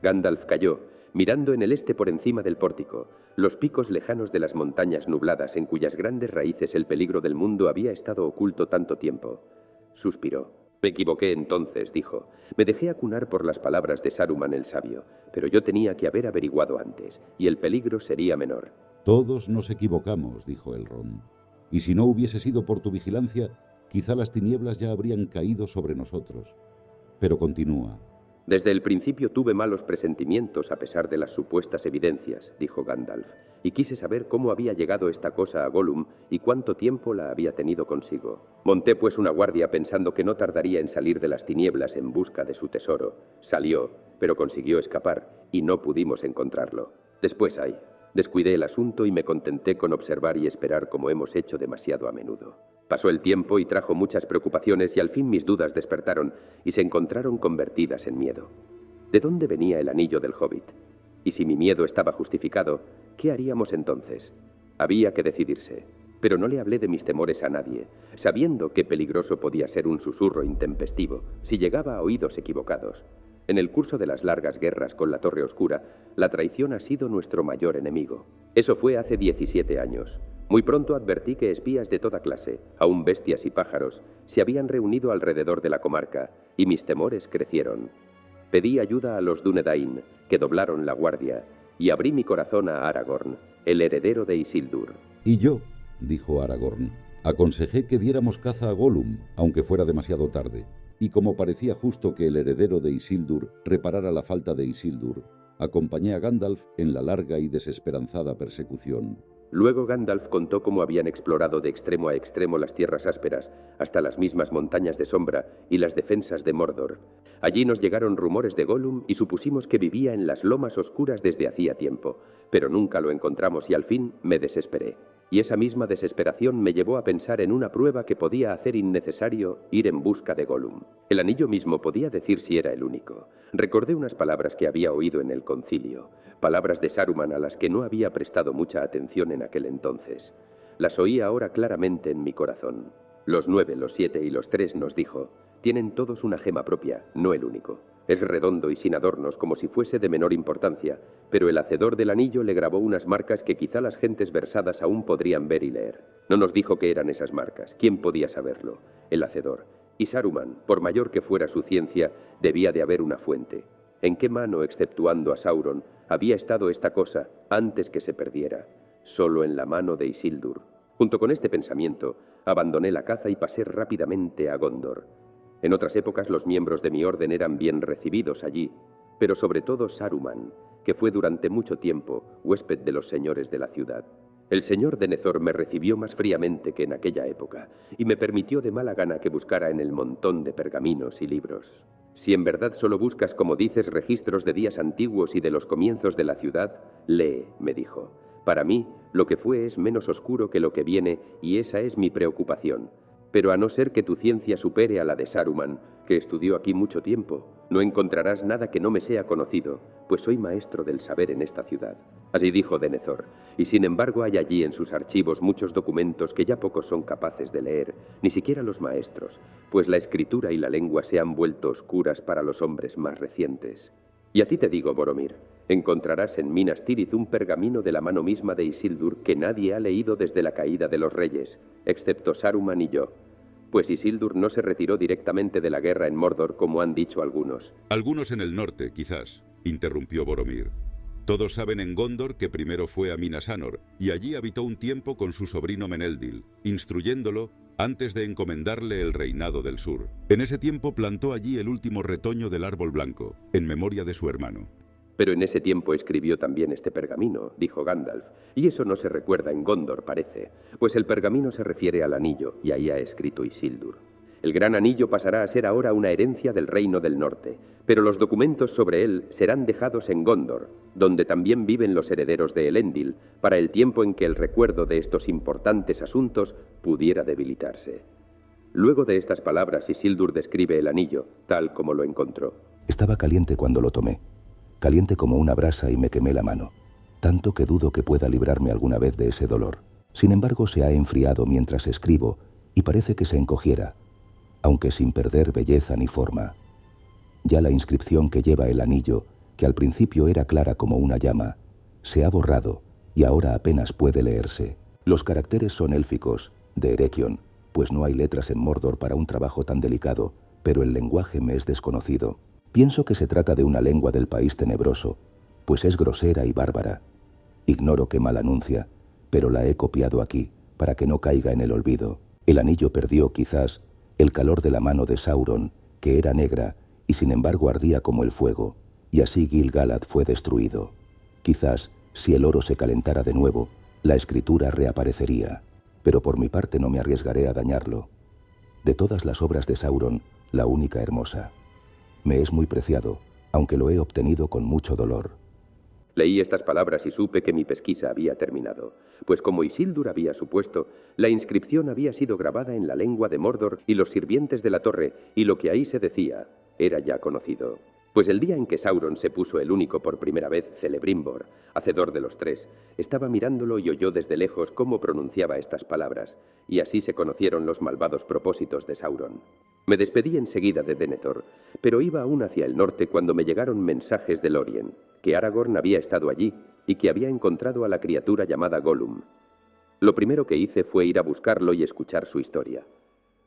Gandalf calló, mirando en el este por encima del pórtico, los picos lejanos de las montañas nubladas en cuyas grandes raíces el peligro del mundo había estado oculto tanto tiempo. Suspiró. Me equivoqué entonces, dijo. Me dejé acunar por las palabras de Saruman el sabio, pero yo tenía que haber averiguado antes, y el peligro sería menor. Todos nos equivocamos, dijo Elrond. Y si no hubiese sido por tu vigilancia, quizá las tinieblas ya habrían caído sobre nosotros. Pero continúa. Desde el principio tuve malos presentimientos a pesar de las supuestas evidencias, dijo Gandalf, y quise saber cómo había llegado esta cosa a Gollum y cuánto tiempo la había tenido consigo. Monté pues una guardia pensando que no tardaría en salir de las tinieblas en busca de su tesoro. Salió, pero consiguió escapar, y no pudimos encontrarlo. Después descuidé el asunto y me contenté con observar y esperar como hemos hecho demasiado a menudo. Pasó el tiempo y trajo muchas preocupaciones y al fin mis dudas despertaron y se encontraron convertidas en miedo. ¿De dónde venía el anillo del Hobbit? Y si mi miedo estaba justificado, ¿qué haríamos entonces? Había que decidirse, pero no le hablé de mis temores a nadie, sabiendo qué peligroso podía ser un susurro intempestivo si llegaba a oídos equivocados. En el curso de las largas guerras con la Torre Oscura, la traición ha sido nuestro mayor enemigo. Eso fue hace 17 años. Muy pronto advertí que espías de toda clase, aun bestias y pájaros, se habían reunido alrededor de la comarca, y mis temores crecieron. Pedí ayuda a los Dúnedain, que doblaron la guardia, y abrí mi corazón a Aragorn, el heredero de Isildur. Y yo, dijo Aragorn, aconsejé que diéramos caza a Gollum, aunque fuera demasiado tarde. Y como parecía justo que el heredero de Isildur reparara la falta de Isildur, acompañé a Gandalf en la larga y desesperanzada persecución. Luego Gandalf contó cómo habían explorado de extremo a extremo las tierras ásperas, hasta las mismas montañas de sombra y las defensas de Mordor. Allí nos llegaron rumores de Gollum y supusimos que vivía en las lomas oscuras desde hacía tiempo, pero nunca lo encontramos y al fin me desesperé. Y esa misma desesperación me llevó a pensar en una prueba que podía hacer innecesario ir en busca de Gollum. El anillo mismo podía decir si era el único. Recordé unas palabras que había oído en el concilio, palabras de Saruman a las que no había prestado mucha atención en aquel entonces. Las oí ahora claramente en mi corazón. Los 9, los 7 y los 3, nos dijo, tienen todos una gema propia, no el único. Es redondo y sin adornos como si fuese de menor importancia, pero el hacedor del anillo le grabó unas marcas que quizá las gentes versadas aún podrían ver y leer. No nos dijo qué eran esas marcas. ¿Quién podía saberlo? El hacedor. Y Saruman, por mayor que fuera su ciencia, debía de haber una fuente. ¿En qué mano, exceptuando a Sauron, había estado esta cosa antes que se perdiera? Solo en la mano de Isildur. Junto con este pensamiento, abandoné la caza y pasé rápidamente a Gondor. En otras épocas los miembros de mi orden eran bien recibidos allí, pero sobre todo Saruman, que fue durante mucho tiempo huésped de los señores de la ciudad. El señor Denethor me recibió más fríamente que en aquella época, y me permitió de mala gana que buscara en el montón de pergaminos y libros. Si en verdad solo buscas, como dices, registros de días antiguos y de los comienzos de la ciudad, lee, me dijo. Para mí, lo que fue es menos oscuro que lo que viene, y esa es mi preocupación. Pero a no ser que tu ciencia supere a la de Saruman, que estudió aquí mucho tiempo, no encontrarás nada que no me sea conocido, pues soy maestro del saber en esta ciudad. Así dijo Denethor, y sin embargo hay allí en sus archivos muchos documentos que ya pocos son capaces de leer, ni siquiera los maestros, pues la escritura y la lengua se han vuelto oscuras para los hombres más recientes. Y a ti te digo, Boromir, encontrarás en Minas Tirith un pergamino de la mano misma de Isildur que nadie ha leído desde la caída de los reyes, excepto Saruman y yo. Pues Isildur no se retiró directamente de la guerra en Mordor, como han dicho algunos. Algunos en el norte, quizás, interrumpió Boromir. Todos saben en Gondor que primero fue a Minas Anor, y allí habitó un tiempo con su sobrino Meneldil, instruyéndolo antes de encomendarle el reinado del sur. En ese tiempo plantó allí el último retoño del árbol blanco, en memoria de su hermano. Pero en ese tiempo escribió también este pergamino, dijo Gandalf, y eso no se recuerda en Gondor, parece, pues el pergamino se refiere al anillo, y ahí ha escrito Isildur. El gran anillo pasará a ser ahora una herencia del reino del norte, pero los documentos sobre él serán dejados en Gondor, donde también viven los herederos de Elendil, para el tiempo en que el recuerdo de estos importantes asuntos pudiera debilitarse. Luego de estas palabras, Isildur describe el anillo, tal como lo encontró. Estaba caliente cuando lo tomé, caliente como una brasa, y me quemé la mano, tanto que dudo que pueda librarme alguna vez de ese dolor. Sin embargo, se ha enfriado mientras escribo y parece que se encogiera, aunque sin perder belleza ni forma. Ya la inscripción que lleva el anillo que al principio era clara como una llama, se ha borrado y ahora apenas puede leerse. Los caracteres son élficos, de Eregion, pues no hay letras en Mordor para un trabajo tan delicado, pero el lenguaje me es desconocido. Pienso que se trata de una lengua del país tenebroso, pues es grosera y bárbara. Ignoro qué mal anuncia, pero la he copiado aquí, para que no caiga en el olvido. El anillo perdió, quizás, el calor de la mano de Sauron, que era negra y sin embargo ardía como el fuego, y así Gil-galad fue destruido. Quizás, si el oro se calentara de nuevo, la escritura reaparecería, pero por mi parte no me arriesgaré a dañarlo. De todas las obras de Sauron, la única hermosa. Me es muy preciado, aunque lo he obtenido con mucho dolor. Leí estas palabras y supe que mi pesquisa había terminado, pues como Isildur había supuesto, la inscripción había sido grabada en la lengua de Mordor y los sirvientes de la torre, y lo que ahí se decía era ya conocido. Pues el día en que Sauron se puso el único por primera vez Celebrimbor, hacedor de los tres, estaba mirándolo y oyó desde lejos cómo pronunciaba estas palabras, y así se conocieron los malvados propósitos de Sauron. Me despedí enseguida de Denethor, pero iba aún hacia el norte cuando me llegaron mensajes de Lórien, que Aragorn había estado allí y que había encontrado a la criatura llamada Gollum. Lo primero que hice fue ir a buscarlo y escuchar su historia.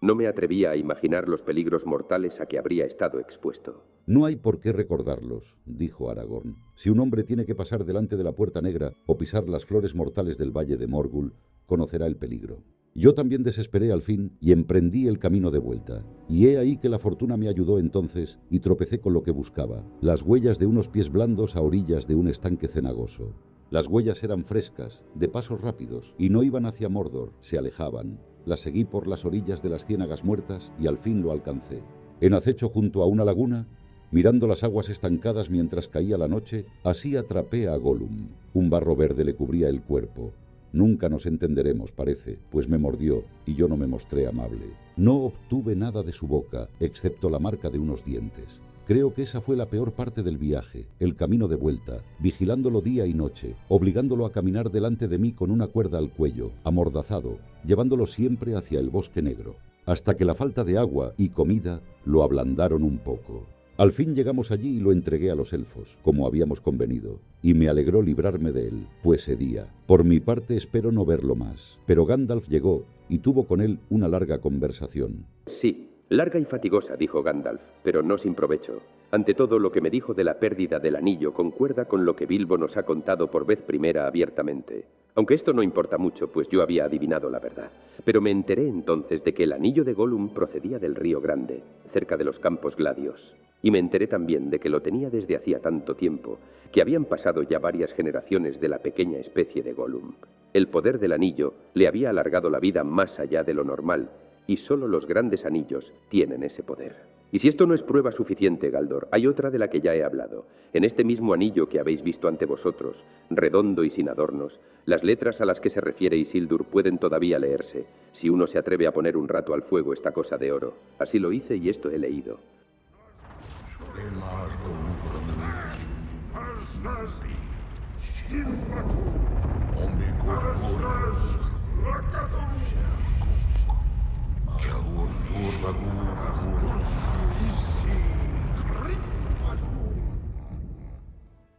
No me atrevía a imaginar los peligros mortales a que habría estado expuesto. No hay por qué recordarlos, dijo Aragorn. Si un hombre tiene que pasar delante de la Puerta Negra o pisar las flores mortales del Valle de Morgul, conocerá el peligro. Yo también desesperé al fin y emprendí el camino de vuelta. Y he ahí que la fortuna me ayudó entonces y tropecé con lo que buscaba, las huellas de unos pies blandos a orillas de un estanque cenagoso. Las huellas eran frescas, de pasos rápidos, y no iban hacia Mordor, se alejaban. Las seguí por las orillas de las ciénagas muertas y al fin lo alcancé. En acecho junto a una laguna, mirando las aguas estancadas mientras caía la noche, así atrapé a Gollum. Un barro verde le cubría el cuerpo. Nunca nos entenderemos, parece, pues me mordió y yo no me mostré amable. No obtuve nada de su boca, excepto la marca de unos dientes. Creo que esa fue la peor parte del viaje, el camino de vuelta, vigilándolo día y noche, obligándolo a caminar delante de mí con una cuerda al cuello, amordazado, llevándolo siempre hacia el bosque negro, hasta que la falta de agua y comida lo ablandaron un poco. Al fin llegamos allí y lo entregué a los elfos, como habíamos convenido, y me alegró librarme de él, pues cedía. Por mi parte espero no verlo más, pero Gandalf llegó y tuvo con él una larga conversación. Sí. Larga y fatigosa, dijo Gandalf, pero no sin provecho. Ante todo, lo que me dijo de la pérdida del anillo concuerda con lo que Bilbo nos ha contado por vez primera abiertamente. Aunque esto no importa mucho, pues yo había adivinado la verdad. Pero me enteré entonces de que el anillo de Gollum procedía del río Grande, cerca de los Campos Gladios. Y me enteré también de que lo tenía desde hacía tanto tiempo, que habían pasado ya varias generaciones de la pequeña especie de Gollum. El poder del anillo le había alargado la vida más allá de lo normal, y solo los grandes anillos tienen ese poder. Y si esto no es prueba suficiente, Galdor, hay otra de la que ya he hablado. En este mismo anillo que habéis visto ante vosotros, redondo y sin adornos, las letras a las que se refiere Isildur pueden todavía leerse, si uno se atreve a poner un rato al fuego esta cosa de oro. Así lo hice y esto he leído.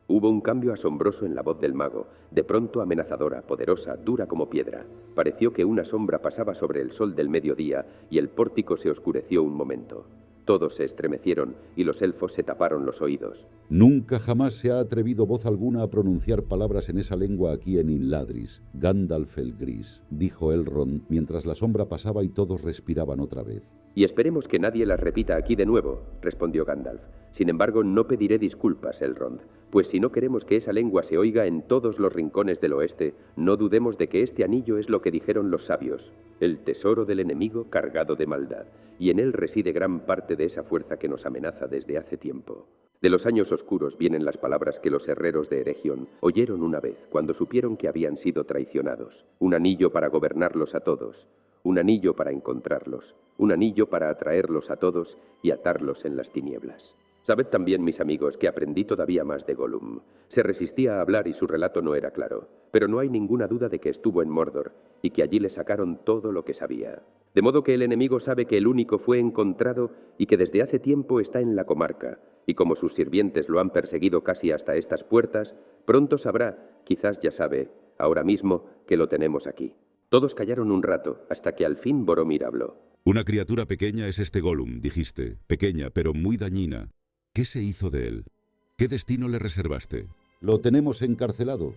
Hubo un cambio asombroso en la voz del mago, de pronto amenazadora, poderosa, dura como piedra. Pareció que una sombra pasaba sobre el sol del mediodía y el pórtico se oscureció un momento. Todos se estremecieron y los elfos se taparon los oídos. Nunca jamás se ha atrevido voz alguna a pronunciar palabras en esa lengua aquí en Imladris, Gandalf el Gris, dijo Elrond mientras la sombra pasaba y todos respiraban otra vez. Y esperemos que nadie las repita aquí de nuevo, respondió Gandalf. Sin embargo, no pediré disculpas, Elrond, pues si no queremos que esa lengua se oiga en todos los rincones del oeste, no dudemos de que este anillo es lo que dijeron los sabios, el tesoro del enemigo cargado de maldad, y en él reside gran parte de esa fuerza que nos amenaza desde hace tiempo. De los años oscuros vienen las palabras que los herreros de Eregion oyeron una vez cuando supieron que habían sido traicionados. Un anillo para gobernarlos a todos, un anillo para encontrarlos, un anillo para atraerlos a todos y atarlos en las tinieblas. Sabed también, mis amigos, que aprendí todavía más de Gollum. Se resistía a hablar y su relato no era claro, pero no hay ninguna duda de que estuvo en Mordor y que allí le sacaron todo lo que sabía. De modo que el enemigo sabe que el único fue encontrado y que desde hace tiempo está en la comarca, y como sus sirvientes lo han perseguido casi hasta estas puertas, pronto sabrá, quizás ya sabe, ahora mismo, que lo tenemos aquí. Todos callaron un rato, hasta que al fin Boromir habló. Una criatura pequeña es este Gollum, dijiste. Pequeña, pero muy dañina. ¿Qué se hizo de él? ¿Qué destino le reservaste? Lo tenemos encarcelado.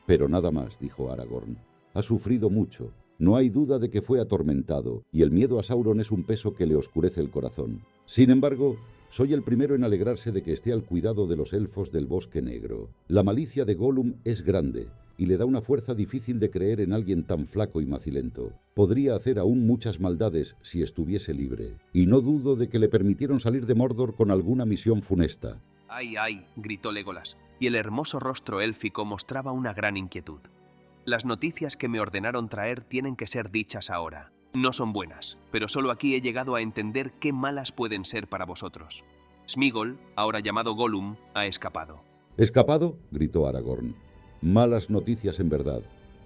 Pero nada más, dijo Aragorn. Ha sufrido mucho. No hay duda de que fue atormentado, y el miedo a Sauron es un peso que le oscurece el corazón. Sin embargo, soy el primero en alegrarse de que esté al cuidado de los elfos del Bosque Negro. La malicia de Gollum es grande, y le da una fuerza difícil de creer en alguien tan flaco y macilento. Podría hacer aún muchas maldades si estuviese libre, y no dudo de que le permitieron salir de Mordor con alguna misión funesta. ¡Ay, ay!, gritó Legolas, y el hermoso rostro élfico mostraba una gran inquietud. Las noticias que me ordenaron traer tienen que ser dichas ahora. No son buenas, pero solo aquí he llegado a entender qué malas pueden ser para vosotros. Sméagol, ahora llamado Gollum, ha escapado. ¿Escapado?, gritó Aragorn. Malas noticias en verdad.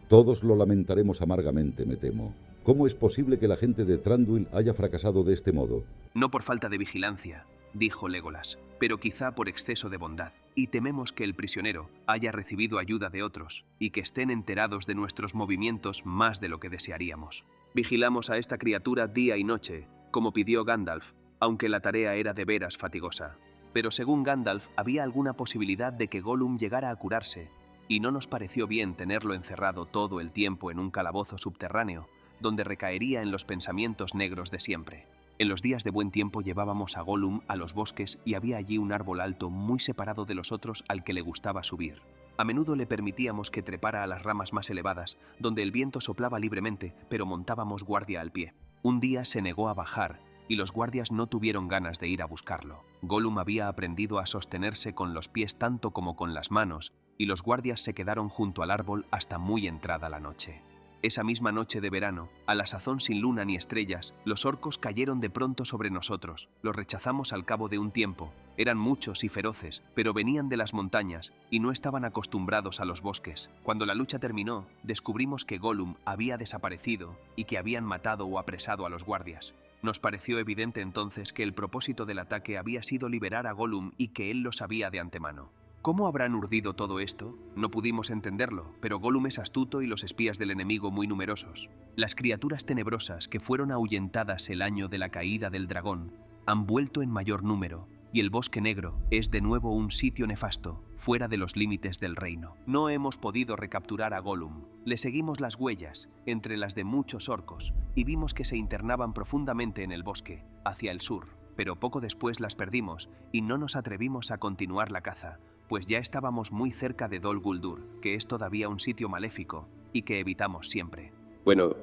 Todos lo lamentaremos amargamente, me temo. ¿Cómo es posible que la gente de Thranduil haya fracasado de este modo? No por falta de vigilancia, dijo Legolas, pero quizá por exceso de bondad, y tememos que el prisionero haya recibido ayuda de otros, y que estén enterados de nuestros movimientos más de lo que desearíamos. Vigilamos a esta criatura día y noche, como pidió Gandalf, aunque la tarea era de veras fatigosa. Pero según Gandalf, había alguna posibilidad de que Gollum llegara a curarse, y no nos pareció bien tenerlo encerrado todo el tiempo en un calabozo subterráneo, donde recaería en los pensamientos negros de siempre. En los días de buen tiempo llevábamos a Gollum a los bosques y había allí un árbol alto muy separado de los otros al que le gustaba subir. A menudo le permitíamos que trepara a las ramas más elevadas, donde el viento soplaba libremente, pero montábamos guardia al pie. Un día se negó a bajar, y los guardias no tuvieron ganas de ir a buscarlo. Gollum había aprendido a sostenerse con los pies tanto como con las manos, y los guardias se quedaron junto al árbol hasta muy entrada la noche. Esa misma noche de verano, a la sazón sin luna ni estrellas, los orcos cayeron de pronto sobre nosotros. Los rechazamos al cabo de un tiempo. Eran muchos y feroces, pero venían de las montañas y no estaban acostumbrados a los bosques. Cuando la lucha terminó, descubrimos que Gollum había desaparecido y que habían matado o apresado a los guardias. Nos pareció evidente entonces que el propósito del ataque había sido liberar a Gollum y que él lo sabía de antemano. ¿Cómo habrán urdido todo esto? No pudimos entenderlo, pero Gollum es astuto y los espías del enemigo muy numerosos. Las criaturas tenebrosas que fueron ahuyentadas el año de la caída del dragón han vuelto en mayor número, y el Bosque Negro es de nuevo un sitio nefasto, fuera de los límites del reino. No hemos podido recapturar a Gollum. Le seguimos las huellas, entre las de muchos orcos, y vimos que se internaban profundamente en el bosque, hacia el sur. Pero poco después las perdimos, y no nos atrevimos a continuar la caza, pues ya estábamos muy cerca de Dol Guldur, que es todavía un sitio maléfico, y que evitamos siempre. Bueno,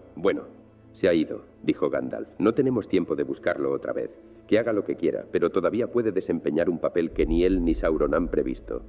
se ha ido, dijo Gandalf. No tenemos tiempo de buscarlo otra vez. Que haga lo que quiera, pero todavía puede desempeñar un papel que ni él ni Sauron han previsto.